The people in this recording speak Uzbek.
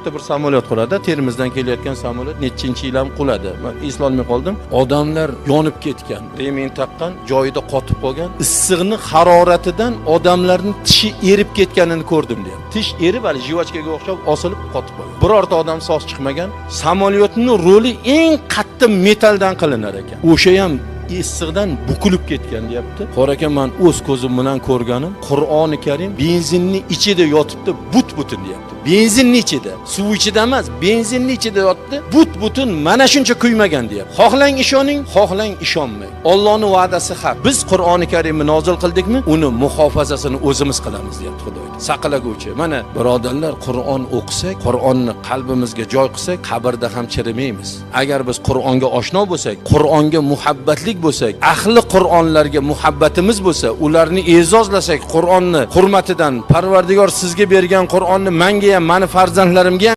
katta bir samolyot quradi. Termizdan kelayotgan samolyot nechinchi yil ham quladi. Men eslolmay qoldim. Odamlar yonib ketgan, remen taqqan, joyida qotib qolgan. Issiqning haroratidan odamlarning tishi erib ketganini ko'rdim deyapti. Tish erib, hali jivochkaga o'xshab osilib qotib qolgan. Birorta odam sog' chiqmagan. Samolyotning roli eng qattiq metaldan qilinar ekan. O'sha ham issiqdan bukilib ketgan deyapti. Qor aka, men o'z ko'zim bilan ko'rganim, Qur'oni Karim benzinning ichida yotibdi, but-butun deyapti. Benzinning ichida, suv ichida emas, benzinning ichida yotdi, but-butun mana shuncha kuymagan deyapti. Xohlang ishoning, xohlang ishonmang. Allohning va'dasi haq. Biz Qur'oni Karimni nozil qildikmi, uni muhofazasini o'zimiz qilamiz deyapti Xudo. Saqlaguvchi. Mana birodarlar, Qur'on o'qisak, Qur'onni qalbimizga joy qilsak, qabrda ham chirimaymiz. Agar biz Qur'onga oshno bo'lsak, Qur'onga muhabbatli bo'lsak, ahli Qur'onlarga muhabbatimiz bo'lsa, ularni e'zozlasak, Qur'onni hurmatidan, Parvardigor sizga bergan Qur'onni menga ham, meni farzandlarimga